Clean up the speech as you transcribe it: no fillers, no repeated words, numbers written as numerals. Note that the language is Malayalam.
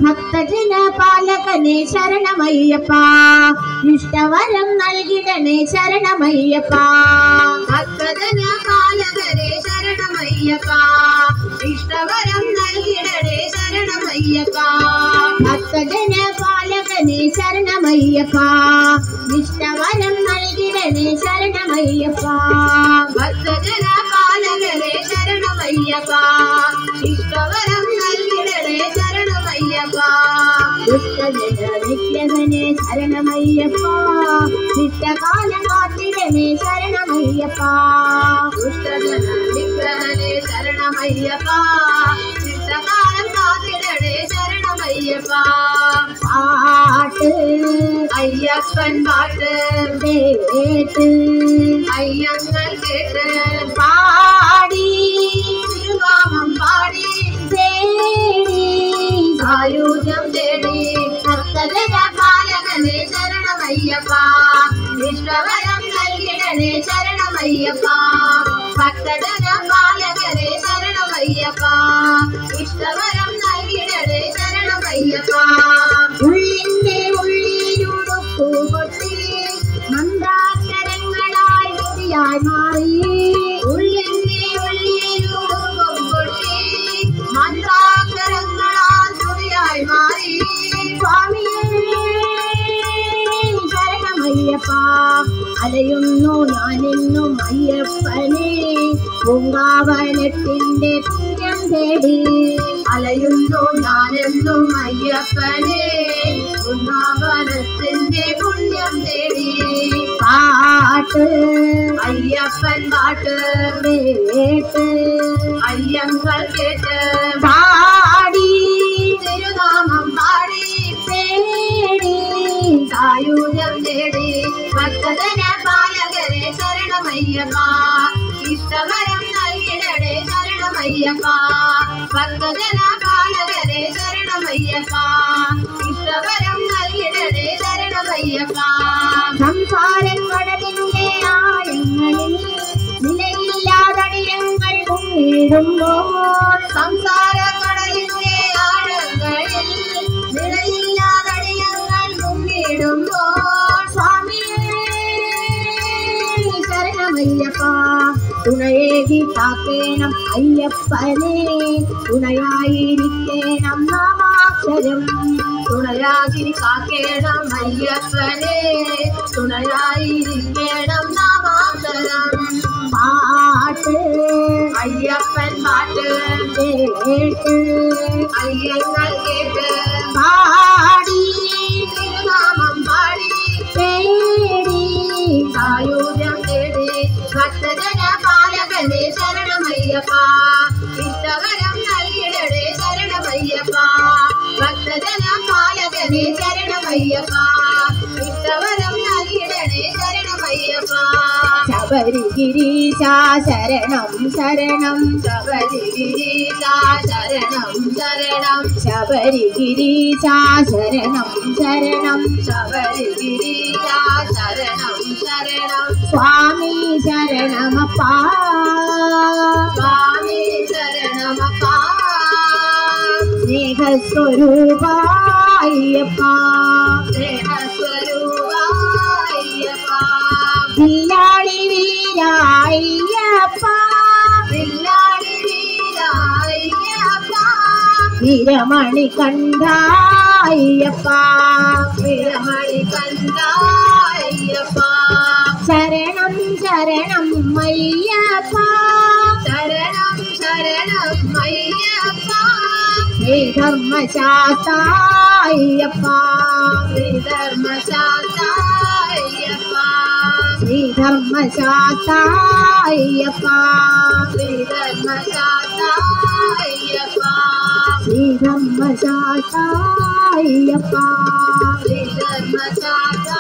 ഭക്തജന പാലകനെ ശരണമയ്യപ്പ, ഇഷ്ടവരം നൽകിടണേ ശരണമയ്യപ്പ. ഭക്തജന പാലകനെ ശരണമയ്യപ്പ, ഇഷ്ടവരം നൽകിടണേ ശരണമയ്യപ്പ. ഭക്തജന പാലകനെ ശരണമയ്യപ്പ, ഇഷ്ടവരം നൽകിടണേ ശരണമയ്യപ്പ. ഭക്തജന പാലകനെ ശരണമയ്യപ്പ, ഇഷ്ടവരം നൽകിടണേ ശരണമയ്യപ്പ. ദുഷ്ടജന നിഗ്രഹനെ ശരണമയ്യപ്പ, ഇഷ്ടകാലം കാത്തിടണേ ശരണമയ്യപ്പ. ദുഷ്ടജന നിഗ്രഹനെ ശരണമയ്യപ്പ, ഇഷ്ടകാലം കാത്തിടണേ ശരണമയ്യപ്പ. പാട്ട് അയ്യപ്പൻ പാട്ട് കേട്ട് അയ്യങ്ങൾ കേട്ട് പാടി തിരുനാമം പാടി തേടി സായുജ്യം തേടി. ഭക്തജന പാലകനെ ശരണമയ്യപ്പ, ഇഷ്ടവരം നൽകിടണേ ശരണമയ്യപ്പ. ഭക്തജന പാലകനെ ശരണമയ്യപ്പ, ഇഷ്ടവരം നൽകിടണേ ശരണമയ്യപ്പ. ഉള്ളിന്റെ ഉള്ളിലുടുക്കു പൊട്ടി മന്ദാക്ഷരങ്ങളായി മുറിയായി മാറി. ഉള്ളിന്റെ ഉള്ളിലുടുക്കും പൊട്ടി മന്ത്രാക്ഷരങ്ങളാൽ തുറിയായി മാറി. സ്വാമിയേ ശരണമയ്യപ്പ, അലയുന്നു ഞാനെന്നും അയ്യപ്പനെ പൂങ്കാവനത്തിന്റെ പുണ്യം തേടി. അലയുന്നു ഞാനെന്നും അയ്യപ്പനെ വൃന്ദാവനത്തിന്റെ പുണ്യം തേടി. പാട്ട് അയ്യപ്പൻ പാട്ട് കേട്ട് അയ്യങ്ങൾ കേട്ട് പാടി തിരുനാമം പാടി തേടി സായുജ്യം തേടി. ഭക്തജന പാലകരെ ശരണമയ്യപ്പ, ഇഷ്ടവരം നൽകിടണേ ശരണമയ്യപ്പ. ഭക്തജന പാലകരെ ശരണമയ്യപ്പ, ഇഷ്ടവരം നൽകിടണേ ശരണമയ്യപ്പ. സംസാരക്കടലിന്റെ ആഴങ്ങളിൽ നിലയില്ലാതടിയങ്ങൾ മുങ്ങിടുമ്പോൾ. സംസാരക്കടലിന്റെ ആഴങ്ങളിൽ നിലയില്ലാതടിയങ്ങൾ മുങ്ങിടുമ്പോൾ. സ്വാമിയേ ശരണമയ്യപ്പ, തുണയേകി കാക്കേണം അയ്യപ്പനെ, തുണയായിരിക്കേണം നാമാക്ഷരം. തുണയാകി കാക്കേണം അയ്യപ്പനെ, തുണയായിരിക്കേണം നാമാക്ഷരം. പാട്ട് അയ്യപ്പൻ പാട്ട് കേട്ട് അയ്യങ്ങൾ കേട്ട് പാടി തിരുനാമം പാടി തേടി സായുജ്യം തേടി. ഭക്തജന പാലകനെ ശരണമയ്യപ്പ, ഇഷ്ടവരം നൽകിടണേ ശരണമയ്യപ്പ. ഭക്തജന പാലകനെ ശരണമയ്യപ്പ, ഇഷ്ടവരം നൽകിടണേ ശരണമയ്യപ്പ. ശബരിഗിരീശ ശരണം ശരണം, ശബരിഗിരീശ ശരണം ശരണം, ശബരിഗിരീശ ശരണം ശരണം, ശബരിഗിരീശ ശരണം ശരണം. സ്വാമി ശരണമപ്പ, സ്വാമി ശരണമപ്പ. സ്നേഹസ്വരൂപ അയ്യപ്പ, സ്നേഹസ്വരൂപ അയ്യപ്പ. വില്ലാളി വീര അയ്യപ്പ, വില്ലാളി വീര അയ്യപ്പ. വീരമണി കണ്ഠ അയ്യപ്പ, വീരമണി കണ്ഠ അയ്യപ്പ. ശരണം ശരണം അയ്യപ്പ, ശരണം ശരണം അയ്യപ്പ. ശ്രീധർമ്മശാസ്ത്ര അയ്യപ്പ, ശ്രീധർമ്മശാസ്ത്ര അയ്യപ്പ. ശ്രീധർമ്മശാസ്ത്ര അയ്യപ്പ, ശ്രീധർമ്മശാസ്ത്ര അയ്യപ്പ. ശ്രീധർമ്മശാസ്ത്ര അയ്യപ്പ, ശ്രീധർമ്മശാസ്ത്ര